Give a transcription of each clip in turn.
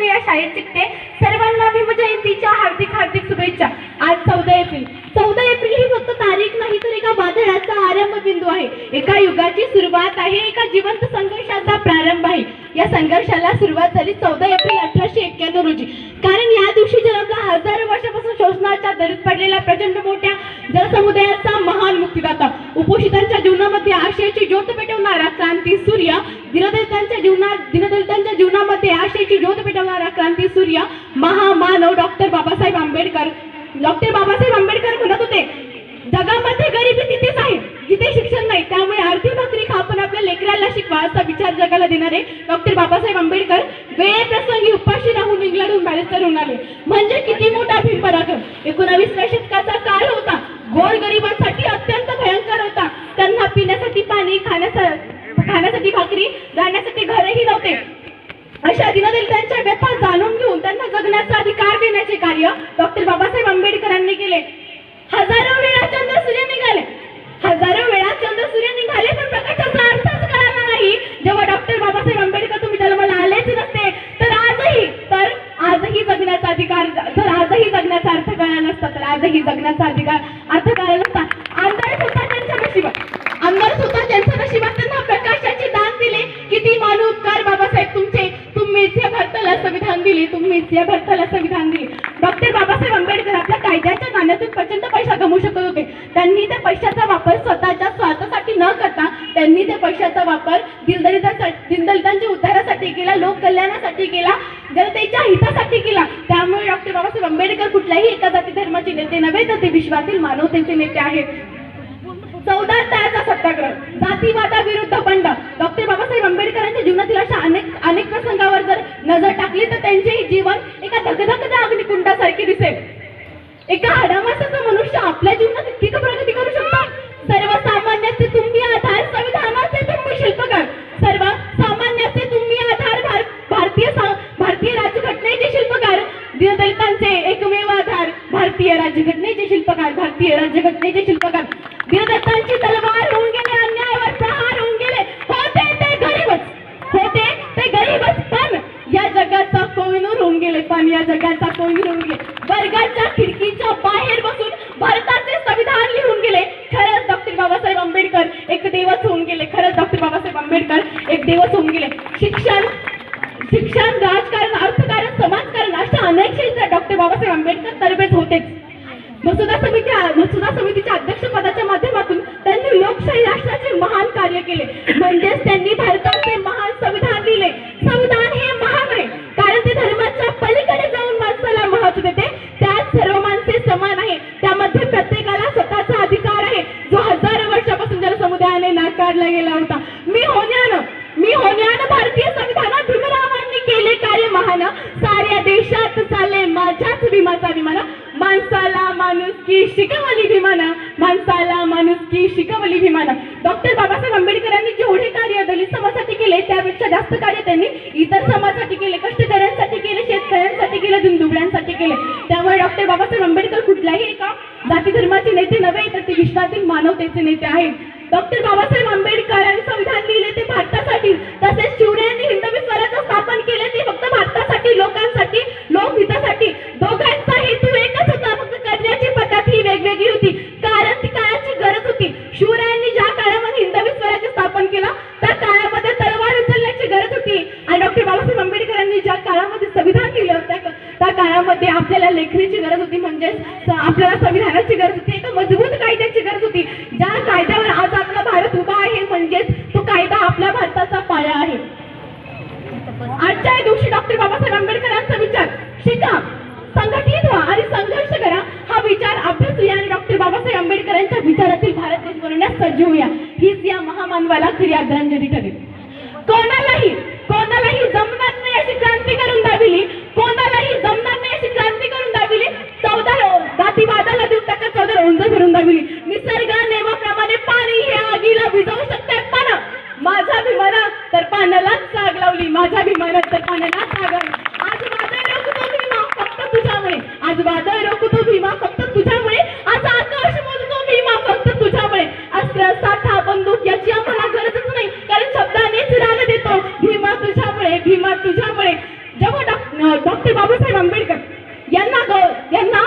मी या शाळेत शिकते. सर्वांना भीमजयंतीच्या हार्दिक हार्दिक शुभेच्छा. आज 14 एप्रिल. 14 एप्रिल ही फक्त तारीख नाही तर एका वादळाचा आरंभ बिंदू आहे. एका युगाची सुरुवात आहे. एका जिवंत संघर्षाचा प्रारंभ आहे. या संघर्षाला सुरुवात झाली 14 एप्रिल 1891 रोजी. कारण या दिवशी जन्मला हजारो वर्षापासून शोषणाच्या दरीत पडलेल्या प्रचंड मोठ्या जनसमुदायाचा महान मुक्तिदाता, उपोषितांच्या जीवनामध्ये आशयाची ज्योत पेटवणारा क्रांती सूर्य, दीनदलितांच्या जीवनामध्ये आशयाची ज्योत पेटवणारा क्रांती सूर्य, महामानव डॉक्टर बाबासाहेब आंबेडकर. डॉक्टर बाबासाहेब आंबेडकर म्हणत होते, जगामध्ये गरिबी तिथेच आहे जिथे शिक्षण नाही. त्यामुळे अर्धी भाकरी खा पण आपल्या लेकराला शिकवा असा विचार जगाला देणारे डॉक्टर बाबासाहेब आंबेडकर वेळेप्रसंगी उपाशी राहून इंग्लंडहून बॅरिस्टर होऊन आले. म्हणजे किती मोठा भीम पराक्रम. 19व्या शतकाचा काळ होता. गोरगरिबांसाठी अत्यंत भयंकर होता. त्यांना पिण्यासाठी पाणी, खाण्यासाठी भाकरी, राहण्यासाठी घरही नव्हते. अशा दीनदलितांच्या व्यथा जाणून घेऊन त्यांना जगण्याचा अधिकार देण्याचे कार्य डॉक्टर बाबासाहेब आंबेडकरांनी केले. हजारो वेळा चंद्रसूर्य निघाले, पण प्रकाशाचा अर्थच कळाला नाही. जेव्हा डॉक्टर बाबासाहेब आंबेडकर तुम्ही जन्माला आलेच नसते तर आजही जगण्याचा अर्थ कळला नसता. अर्थ कळला नसता. अंधार सुद्धा त्यांच्या नशिबात त्यांना प्रकाशाचे दान दिले. किती मानू उपकार बाबासाहेब तुमचे. तुम्हीच या भारताला संविधान दिले. डॉक्टर बाबासाहेब आंबेडकर आपल्या कायद्याच्या नाण्यातून प्रचंड पैसा कमवू शकत होते. त्यांनी त्या पैशाचा वापर स्वतःच्या स्वार्थासाठी न करता त्यांनी त्या पैशाचा वापर दीनदलितांच्या उद्धारासाठी केला, लोककल्याणासाठी केला, जनतेच्या हितासाठी केला. त्यामुळे डॉक्टर बाबासाहेब आंबेडकर कुठल्याही एका जाती धर्माचे नेते नव्हे तर ते विश्वातील मानवतेचे नेते आहेत. 14 तारचा सत्याग्रह, जातीवादाविरुद्ध बंड. डॉक्टर बाबासाहेब आंबेडकरांच्या जीवनातील अशा अनेक प्रसंगावर जर नजर टाकली तर त्यांचे जीवन एका धगधगत्या अग्निकुंडासारखे दिसेल. एका हाडामासाचा मनुष्य आपल्या जीवनात इतकी प्रगती करू शकतो. सर्वसामान्याचे तुम्ही आधार, संविधानाचे तुम्ही शिल्पकार. सर्वसामान्याचे तुम्ही आधार, भारतीय राज्यघटनेचे शिल्पकार. दीनदलितांचे एकमेव आधार, भारतीय राज्यघटनेचे शिल्पकार. दीनदलितांची तलवार होऊन गेले, अन्यायावर प्रहार होऊन गेले. होते ते गरीबच पण या जगाचा कोहिनूर होऊन गेले. वर्गाच्या खिडकीच्या बाहेर बसून भारताचे संविधान लिहून गेले. खरंच डॉक्टर बाबासाहेब आंबेडकर एक देवच होऊन गेले. शिक्षण, राजकारण, अर्थकारण, समाजकारण अशा अनेक क्षेत्रात डॉक्टर बाबासाहेब आंबेडकर तरबेज होतेच. मसुदा समितीच्या अध्यक्षपदाच्या माध्यमातून त्यांनी लोकशाही राष्ट्राचे महान कार्य केले. म्हणजेच त्यांनी भारताचे महान संविधान लिहिले. संविधान हे महान आहे कारण ते धर्माच्या पलीकडे जाऊन माणसाला महत्त्व देते. त्यात सर्व माणसे समान आहे. त्यामध्ये प्रत्येकाला स्वतःचा अधिकार आहे जो हजारो वर्षापासून जनसमुदायाने नाकारला गेला होता. मी होण्यानं भारतीय संविधानात भीमरावांनी केले कार्य महान. साऱ्या देशात चाले माझ्याच भीमाचा विमान. माणसाला माणुसकी शिकवली भीमानं. डॉक्टर बाबासाहेब आंबेडकरांनी जेवढे कार्य दलित समाजासाठी केले त्यापेक्षा जास्त कार्य त्यांनी इतर समाजासाठी केले, कष्टकऱ्यांसाठी केले, शेतकऱ्यांसाठी केले, दिनदुबळ्यांसाठी केले. त्यामुळे डॉक्टर बाबासाहेब आंबेडकर कुठल्याही एका जाती धर्माचे नेते नव्हे तर ते विश्वातील मानवतेचे नेते आहेत. डॉक्टर बाबासाहेब आंबेडकरांनी संविधान लिहिले ते भारतासाठी. तसेच शिवरायांनी हिंदवी स्वराज्य स्थापन केले ते फक्त भारतासाठी, लोकांसाठी, लोकहितासाठी. दोघांचा हेतू एकच होता, फक्त करण्याची पद्धत ही वेगवेगळी होती कारण ती काळाची गरज होती. शिवरायांनी ज्या काळामध्ये हिंदवी स्वराज्य स्थापन केलं त्या काळामध्ये तलवार उचलण्याची गरज होती आणि डॉक्टर बाबासाहेब आंबेडकरांनी ज्या काळामध्ये संविधान लिहिलं त्या काळामध्ये आपल्याला लेखणीची गरज होती. म्हणजेच आपल्याला संविधानाची गरज होती, एका मजबूत कायद्याची गरज होती. ज्या कायद्यावर आज आपला भारत उभा आहे म्हणजेच तो कायदा आपल्या भारताचा पाया आहे. आजच्या दिवशी डॉक्टर बाबासाहेब आंबेडकरांचा विचार शिका, संघटित व्हा आणि संघर्ष करा हा विचार अभ्यासूया आणि डॉक्टर बाबासाहेब आंबेडकरांच्या विचारातील भारत देश बनवण्यास सज्ज होऊया. हीच या महामानवाला खरी आदरांजली ठरेल. कोणालाही जमणार नाही अशी क्रांती करून दाखवली. 14 जातीवादाला देऊन टाका, 14 उंच करून दाखवली. निसर्ग नेमाप्रमाणे पाणी हे आगीला विझवू शकते पण माझ्या भीमानं तर पाण्यालाच आग लावली. आज वादळ रोखतो भीमा फक्त तुझ्यामुळे. आज आकाश मोजतो भीमा फक्त तुझ्यामुळे. अस्त्र, साठा, बंदूक याची आम्हाला गरजच नाही कारण शब्दानेच रान देतो भीमा तुझ्यामुळे. जेव्हा डॉक्टर बाबासाहेब आंबेडकर यांना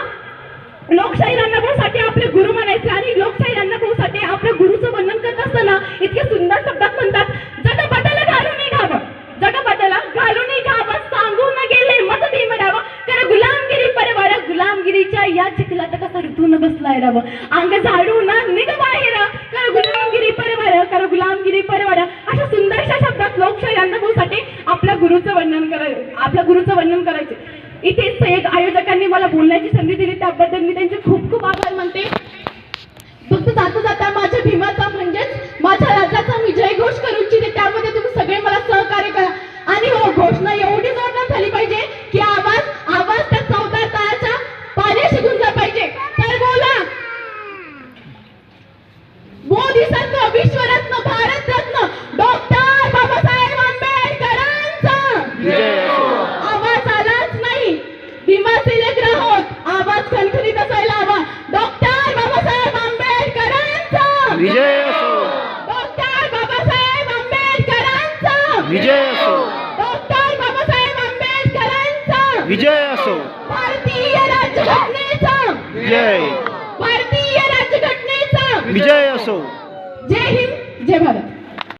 लोकशाही अण्णाभाऊसाठी आपले गुरु म्हणायचे आणि लोकशाही अण्णाभाऊसाठी आपल्या गुरुचं वर्णन करत असताना इतके सुंदर शब्दात म्हणतात, जगपटाला घालून घावं, जगपटाला घालून घावं, सांगून गेले मत भीम राहावं, कारण गुलामगिरी परवार, गुलामगिरीच्या या चिखलात कसा ऋतून बसलाय राव, अंग झाडून निघ बाहेर, कारण गुलामगिरी परवार, कारण गुलामगिरी परवार. अशा सुंदरशा शब्दात लोकशाही अण्णाभाऊसाठी आपल्या गुरुचं वर्णन करायचे. इथेच एक आयोजकांनी मला बोलण्याची संधी दिली, त्याबद्दल मी त्यांचे खूप खूप आभार मानते. फक्त जाता जाता माझ्या भीमाचा म्हणजेच माझ्या राजाचा मी जयघोष करू इच्छिते, त्यामध्ये तुम्ही सगळे मला सहकार्य करा. आणि हो, घोषणा एवढी जोरदार झाली पाहिजे की आवाज त्या 14 तालाच्या पाण्याशी गुंजला पाहिजे. तर बोला, बोधिसत्व, विश्वरत्न, भारतरत्न डॉक्टर बाबासाहेब आंबेडकरांचा आवाज आलाच नाही. भीमाचे लेकरं आहोत, आवाज खणखणीत असायला हवा. डॉक्टर बाबासाहेब आंबेडकरांचा विजय असो, डॉक्टर बाबासाहेब आंबेडकरांचा विजय असो, डॉक्टर बाबासाहेब आंबेडकरांचा विजय असो, भारतीय राज्यघटनेचा विजय, भारतीय राज्यघटनेचा विजय असो. जय हिंद, जय भारत.